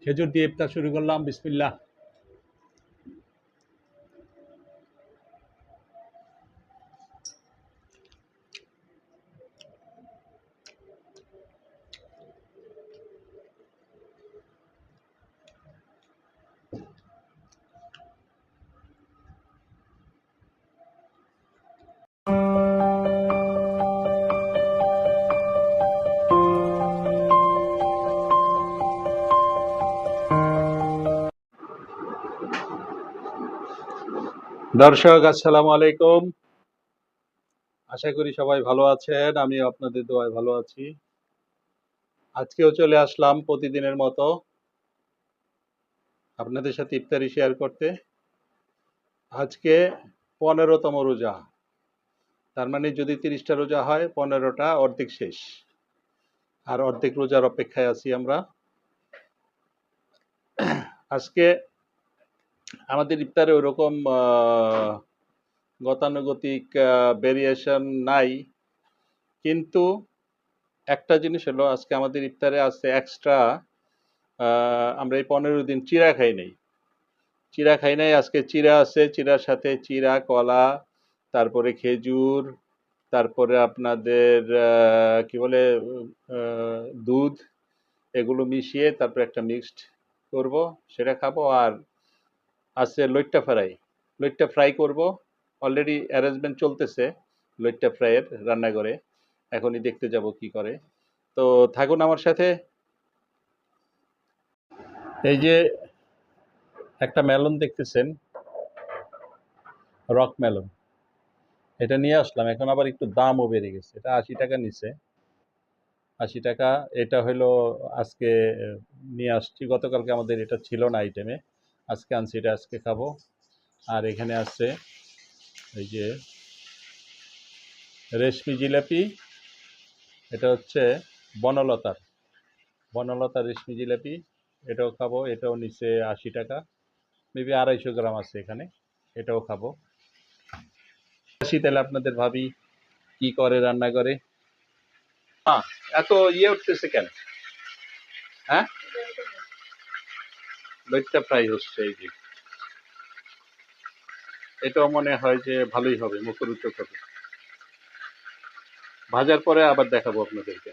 খেজুর দিয়ে ইফতার শুরু করলাম। বিসমিল্লাহ। দর্শক আসসালামু আলাইকুম, আশা করি সবাই ভালো আছেন। আমি আপনাদের দোয়ায় ভালো আছি। আজকেও চলে আসলাম প্রতিদিনের মতো আপনাদের সাথে ইফতারি শেয়ার করতে। আজকে 15তম রোজা, তার মানে যদি 30টা রোজা হয় 15টা অর্ধেক শেষ, আর অর্ধেক রোজার অপেক্ষায় আছি আমরা। আজকে আমাদের ইফতারে ওরকম গতানুগতিক ভেরিয়েশন নাই, কিন্তু একটা জিনিস হলো আজকে আমাদের ইফতারে আছে এক্সট্রা। আমরা এই 15 দিন চিড়া খাই নাই। আজকে চিড়া আছে, চিড়ার সাথে চিড়া, কলা, তারপরে খেজুর, তারপরে আপনাদের কি বলে দুধ, এগুলো মিশিয়ে তারপরে একটা মিক্সড করব, সেটা খাবো। আর আছে লইট্টা ফ্রাই করব। অলরেডি অ্যারেঞ্জমেন্ট চলতেছে লইট্টা ফ্রাইয়ের রান্নাঘরে, এখনই দেখতে যাব কি করে। তো থাকুন আমার সাথে। এই যে একটা মেলন দেখতেছেন, রক মেলন, এটা নিয়ে আসলাম। এখন আবার একটু দামও বেড়ে গেছে, এটা 80 টাকা নিচে, 80 টাকা। এটা হলো আজকে নিয়ে আসছি, গতকালকে আমাদের এটা ছিল না আইটেমে, আজকে আনছি, এটা আজকে খাবো। আর এখানে আছে এই যে রেশমি জিলাপি, এটা হচ্ছে বনলতার রেশমি জিলাপি, এটাও খাবো। এটাও নিচে 80 টাকা, মেবি 250 গ্রাম আছে এখানে, এটাও খাবো। আসি তাহলে আপনাদের ভাবি কি করে রান্না করে। এত উঠতেছে কেন? হ্যাঁ, লইট্টা ফ্রাই হচ্ছে। এই যে এটাও মনে হয় যে ভালোই হবে, মুখরোচক হবে। ভাজার পরে আবার দেখাবো আপনাদেরকে।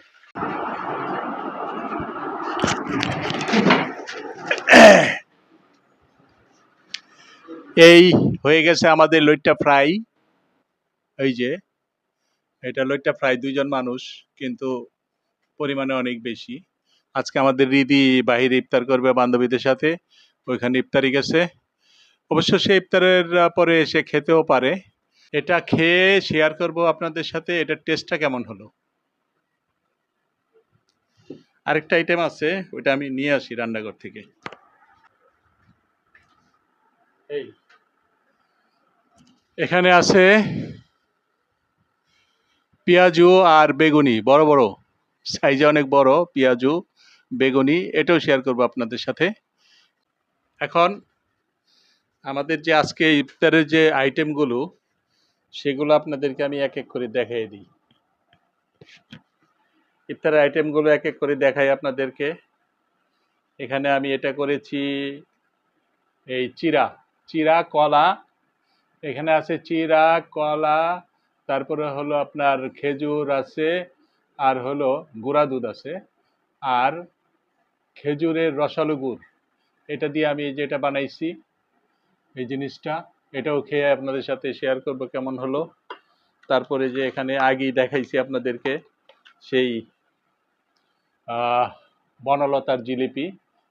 এই হয়ে গেছে আমাদের লইট্টা ফ্রাই। এই যে এটা লইট্টা ফ্রাই, 2জন মানুষ, কিন্তু পরিমাণে অনেক বেশি। আজকে আমাদের রিদি বাহিরে ইফতার করবে বান্ধবীদের সাথে, ওইখানে ইফতারি গেছে। অবশ্য সে ইফতারের পরে এসে খেতেও পারে। এটা খেয়ে শেয়ার করব আপনাদের সাথে, এটার টেস্টটা কেমন হলো। আরেকটা আইটেম আছে, ওইটা আমি নিয়ে আসি রান্নাঘর থেকে। এই এখানে আছে পেঁয়াজু আর বেগুনি, বড় বড় সাইজে, অনেক বড় পেঁয়াজু, বেগুনি, এটাও শেয়ার করব আপনাদের সাথে। এখন আমাদের যে আজকে ইফতারের যে আইটেমগুলো, সেগুলো আপনাদেরকে আমি এক এক করে দেখাই দিই। ইফতারের আইটেমগুলো এক এক করে দেখাই আপনাদেরকে। এখানে আমি এটা করেছি, এই চিড়া কলা, এখানে আছে চিড়া, কলা, তারপরে হলো আপনার খেজুর আছে, আর হলো গুঁড়া দুধ আছে, আর খেজুরের রসালো গুড়, এটা দিয়ে আমি যেটা বানাইছি এই জিনিসটা, এটাও খেয়ে আপনাদের সাথে শেয়ার করব কেমন হলো। তারপরে যে এখানে আগেই দেখাইছি আপনাদেরকে সেই বনলতার জিলিপি,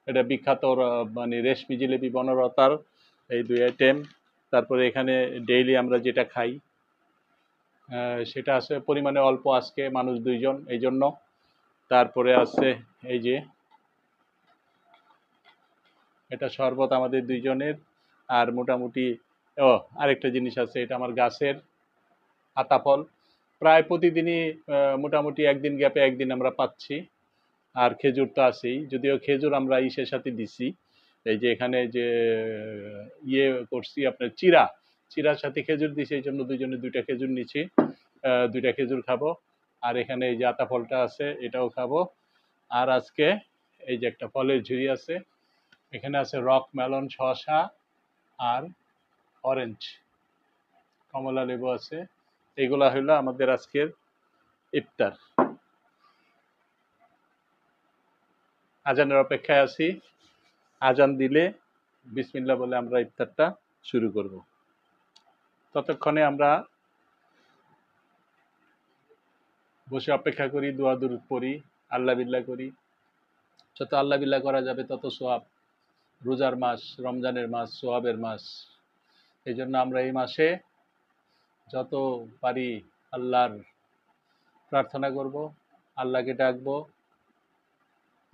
এটা বিখ্যাত মানে রেশমি জিলিপি, বনলতার, এই 2 আইটেম। তারপরে এখানে ডেইলি আমরা যেটা খাই, সেটা আছে পরিমাণে অল্প, আজকে মানুষ 2জন এই জন্য। তারপরে আছে এই যে এটা শরবত আমাদের 2জনের। আর মোটামুটি আরেকটা জিনিস আছে, এটা আমার গাছের আতাফল, প্রায় প্রতিদিনই মোটামুটি একদিন গ্যাপে একদিন আমরা পাচ্ছি। আর খেজুর তো আছেই, যদিও খেজুর আমরা ইসের সাথে দিছি, এই যে এখানে যে করছি আপনার চিরার সাথে খেজুর দিছি, এই জন্য 2জনে 2টা খেজুর নিচ্ছি, 2টা খেজুর খাবো। আর এখানে এই যে আতা ফলটা আছে, এটাও খাবো। আর আজকে এই যে একটা ফলের ঝুড়ি আছে, এখানে আছে রক মেলন, শসা আর অরেঞ্জ, কমলা লেবু আছে। এগুলা হইলো আমাদের আজকের ইফতার। আজানের অপেক্ষায় আছি। আজান দিলে বিসমিল্লাহ বলে আমরা ইফতারটা শুরু করব। ততক্ষণে আমরা বসে অপেক্ষা করি, দোয়া দুরূদ পড়ি, আল্লাহ বিল্লাহ করি। যত আল্লাহ বিল্লাহ করা যাবে তত সোয়াব। রোজার মাস, রমজানের মাস, সোয়াবের মাস। এই জন্য আমরা এই মাসে যত পারি আল্লাহর প্রার্থনা করব, আল্লাহকে ডাকবো।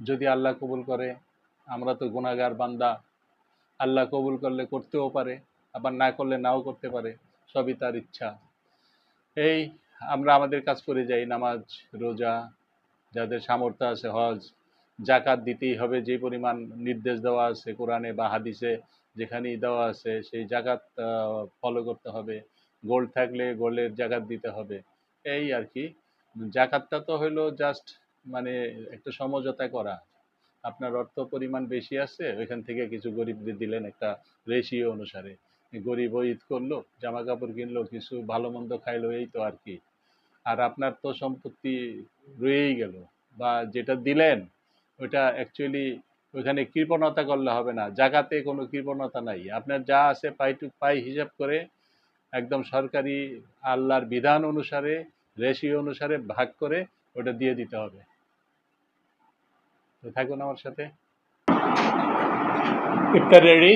যদি আল্লাহ কবুল করে, আমরা তো গুনাহগার বান্দা, আল্লাহ কবুল করলে করতেও পারে, আবার না করলে নাও করতে পারে, সবই তার ইচ্ছা। এই আমরা আমাদের কাজ করে যাই, নামাজ, রোজা, যাদের সামর্থ্য আছে হজ, জাকাত দিতেই হবে যে পরিমাণ নির্দেশ দেওয়া আছে কোরআনে বা হাদিসে, যেখানেই দেওয়া আছে সেই জাকাত ফলো করতে হবে। গোল্ড থাকলে গোল্ডের জাকাত দিতে হবে, এই আর কি। জাকাতটা তো হলো জাস্ট মানে একটা সমঝোতা করা। আপনার অর্থ পরিমাণ বেশি আছে, ওইখান থেকে কিছু গরিবদের দিলেন একটা রেশিও অনুসারে। গরিব ঈদ করলো, জামা কাপড় কিনলো, কিছু ভালো মন্দ খাইলো, এই তো আর কি। আর আপনার তো সম্পত্তি রয়েই গেল, বা যেটা দিলেন ওইটা অ্যাকচুয়ালি ওইখানে কৃপণতা করলে হবে না। জাকাতে কোনো কৃপণতা নাই, আপনার যা আছে পাই টু পাই হিসাব করে একদম সরকারি আল্লাহর বিধান অনুসারে রেশিও অনুসারে ভাগ করে ওটা দিয়ে দিতে হবে। তো থাকুন আমার সাথে। ইফতার রেডি,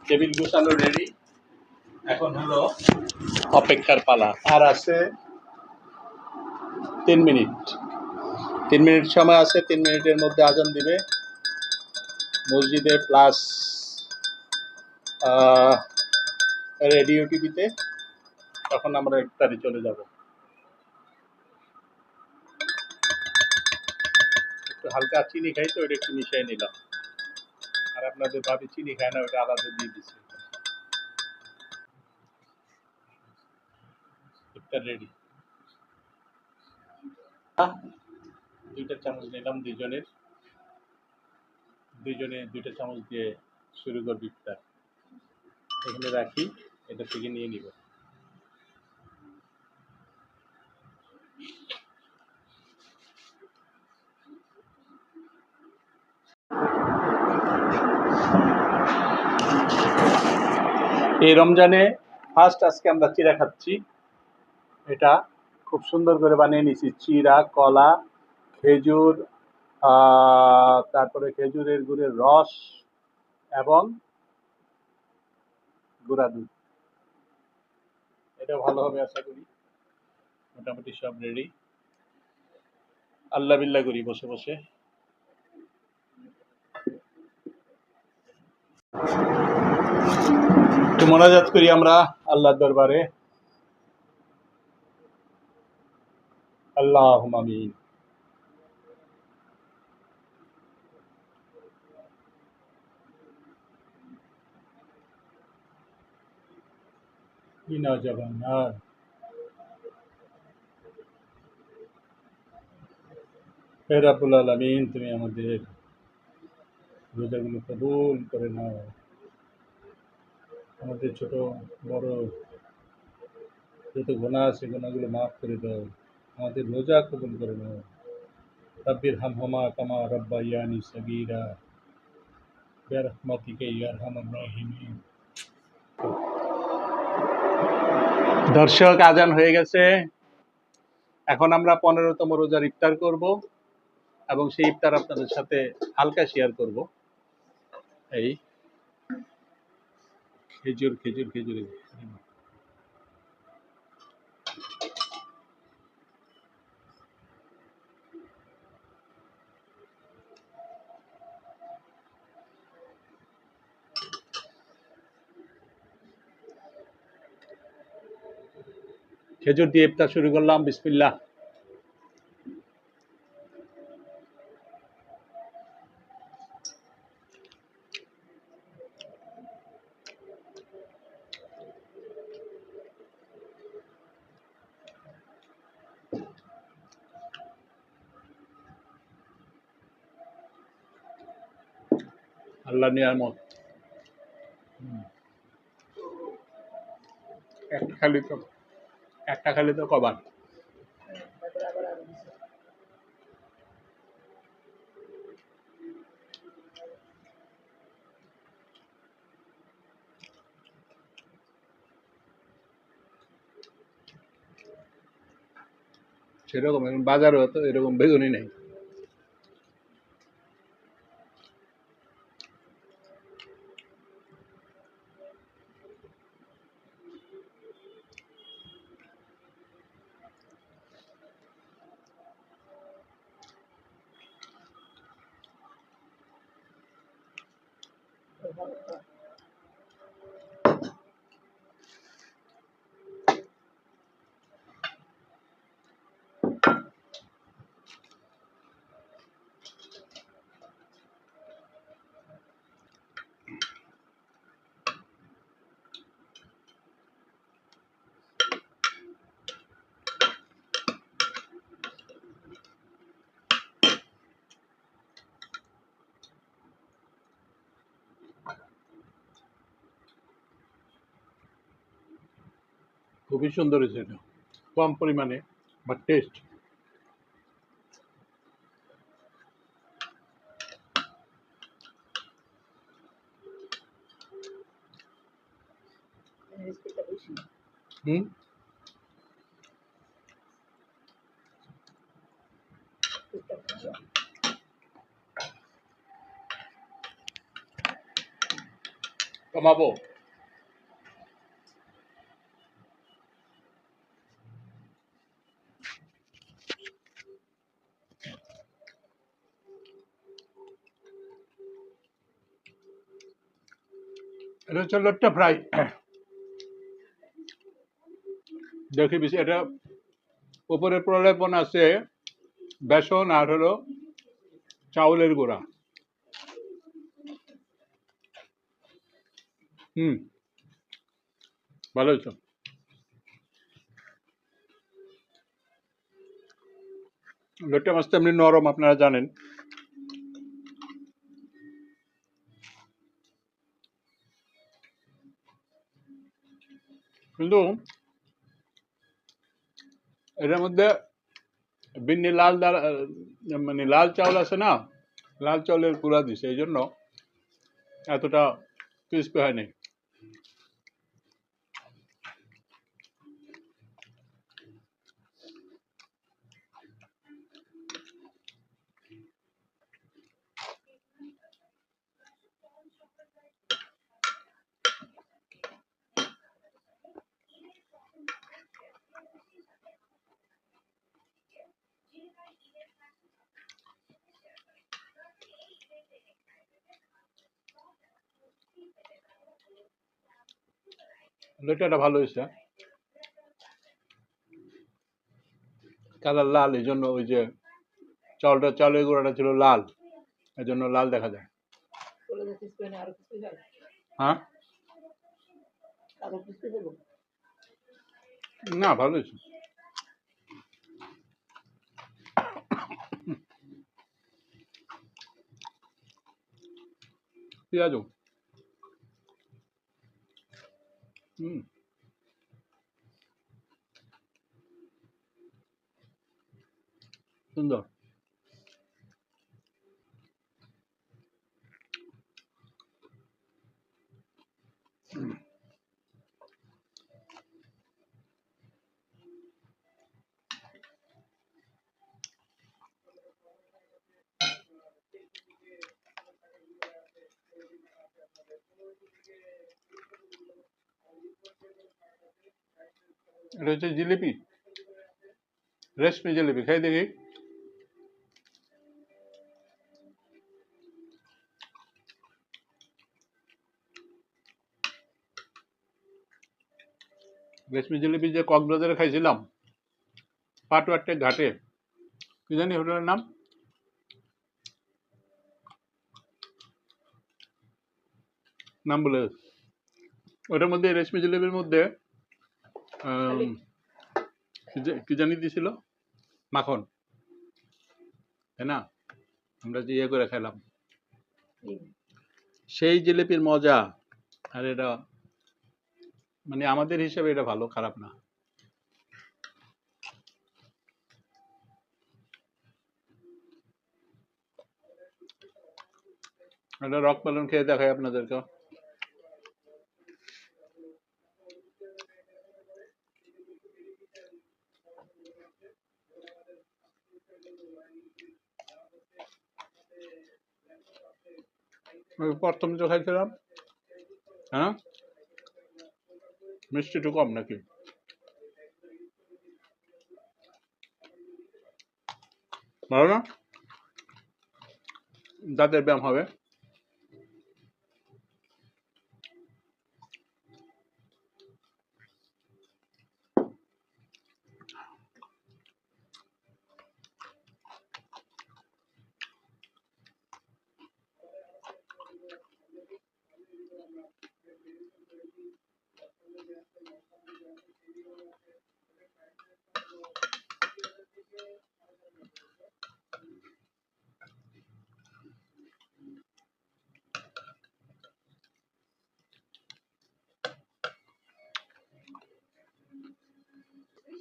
টেবিল গুছানো রেডি, এখন হলো অপেক্ষার পালা। আর আছে 3 মিনিট, 3 মিনিট সময় আছে। 3 মিনিটের মধ্যে আজান দিবে মসজিদে প্লাস রেডিও টিভিতে, তখন আমরা ইফতারি চলে যাব। একটু হালকা চিনি খাই তো ওটা একটু মিশিয়ে নিলাম। আর আপনাদের ভাবি চিনি খায় না, ওটা আলাদা দিয়ে দিচ্ছি। ইফতার রেডি। 2টা চামচ নিলাম, দুজনে 2টা চামচ দিয়ে শুরু করবো ইফতার। এখানে রাখি, এটা থেকে নিয়ে নিব। এই রমজানে ফার্স্ট আজকে আমরা চিড়া খাচ্ছি। এটা খুব সুন্দর করে বানিয়ে নিয়েছি, চিড়া, কলা, খেজুর, তারপরে খেজুরের গুড়ের রস এবং গুঁড়া দুধ। এটা ভালো হবে আশা করি। মোটামুটি সব রেডি। আল্লাহ বিল্লাহ করি বসে বসে। একটু মোনাজাত করি আমরা আল্লাহর দরবারে। আল্লাহুম্মা আমিন। ইনা জাবান্নার। হে রাব্বুল আলামিন, তুমি আমাদের রোজাগুলো কবুল করে নাও। আমাদের ছোট বড় যত গুনাহ আছে গুনাহগুলো মাফ করে দাও। আমাদের রোজা কবুল করে নাও। রাব্বির হামহুমা কামা রাব্বায়ানি সগীরা বিরহমাতিকা ইয়া আরহামার রাহিমিন। দর্শক, আজান হয়ে গেছে। এখন আমরা 15তম রোজার ইফতার করব এবং সেই ইফতার আপনাদের সাথে হালকা শেয়ার করব। এই খেজুর খেজুর খেজুর খেজুর দিয়ে ইফতার শুরু করলাম। বিসমিল্লাহ। আল্লাহ নিয়ামত। একটা খালি তো একটা খালি তো কবার সেরকম এখন বাজারেও তো এরকম বেগুনি নেই। খুবই সুন্দর হয়েছে এটা, কম পরিমাণে বাট টেস্ট। হুম, কমাবো। এটা হচ্ছে লট্টা ফ্রাই। দেখি বেশি এটা উপরে প্রলেপন আছে বেসন আর হলো চাউলের গুঁড়া। হুম, ভালো হয়েছে। লট্টা মাছ তো এমনি নরম, আপনারা জানেন। কিন্তু এটার মধ্যে বিন্নি লাল মানে লাল চাউল আছে না, লাল চাউলের গুঁড়া দিছে, এই জন্য এতটা ক্রিস্পি হয়নি। লট্টাটা ভালো হয়েছে, কালার লাল, এই জন্য ওই যে চাউলের গুঁড়াটা ছিল লাল, এই জন্য লাল দেখা যায়। হ্যাঁ, না ভালো হয়েছে। পেঁয়াজও হুম, সুন্দর। এটা হচ্ছে জিলিপি, রেশমি জিলিপি, খাই দেখি। রেশমি জিলিপি যে কক্সবাজারে খাইছিলাম পাটুয়ারটেক ঘাটে, কি জানি হোটেলের নাম, নাম বলে গেছে। ওটার মধ্যে রেশমি জিলিপির মধ্যে আম, কি জানি দিছিল, মাখন, তাই না? আমরা যে ইয়ে করে খেলাম, সেই জিলিপির মজা। আর এটা মানে আমাদের হিসেবে এটা ভালো, খারাপ না। এটা রক পালন খেয়ে দেখাই আপনাদেরকে। প্রথম যে খাইছিলাম, হ্যাঁ, মিষ্টি একটু কম নাকি? ভালো না? দাঁতের ব্যায়াম হবে।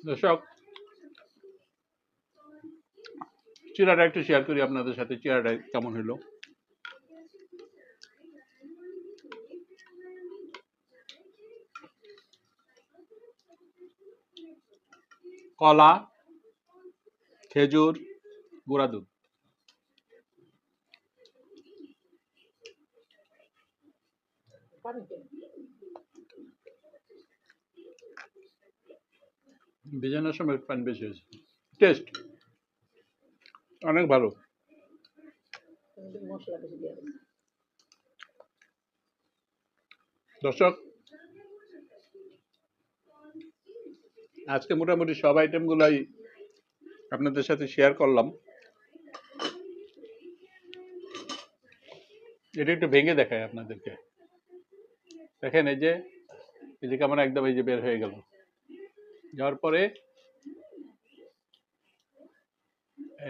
দর্শক, চিরাটা একটু শেয়ার করি আপনাদের সাথে, চিরাটা কেমন হলো। কলা, খেজুর, গুঁড়া দুধ। ভেজানোর সময় একটু পানি বেশি হয়েছে। টেস্ট অনেক ভালো। দর্শক, আজকে মোটামুটি সব আইটেমগুলাই আপনাদের সাথে শেয়ার করলাম। এটা একটু ভেঙে দেখায় আপনাদেরকে। দেখেন এই যে কেমন একদম এই যে বের হয়ে গেল, যাওয়ার পরে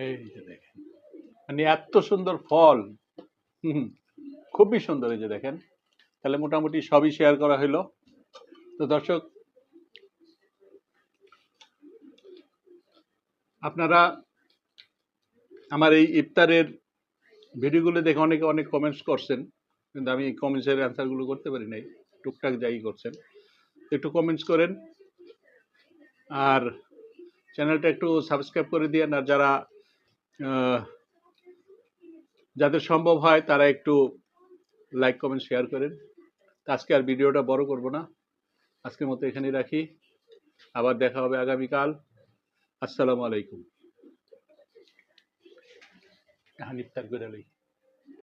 এই যে দেখেন, মানে এত সুন্দর ফল। খুবই সুন্দর। এই যে দেখেন, তাহলে মোটামুটি সবই শেয়ার করা হলো। তো দর্শক, আপনারা আমার এই ইফতারের ভিডিওগুলো দেখে অনেকে অনেক কমেন্টস করছেন, কিন্তু আমি কমেন্টসের অ্যান্সারগুলো করতে পারি নাই। টুকটাক যাই করছেন, একটু কমেন্টস করেন আর চ্যানেলটা একটু সাবস্ক্রাইব করে দিয়েন। আর যাদের সম্ভব হয় তারা একটু লাইক কমেন্ট শেয়ার করেন। আজকে আর ভিডিওটা বড় করব না, আজকের মতো এখানেই রাখি। আবার দেখা হবে আগামীকাল। আসসালামু আলাইকুম। ইফতার করে লই।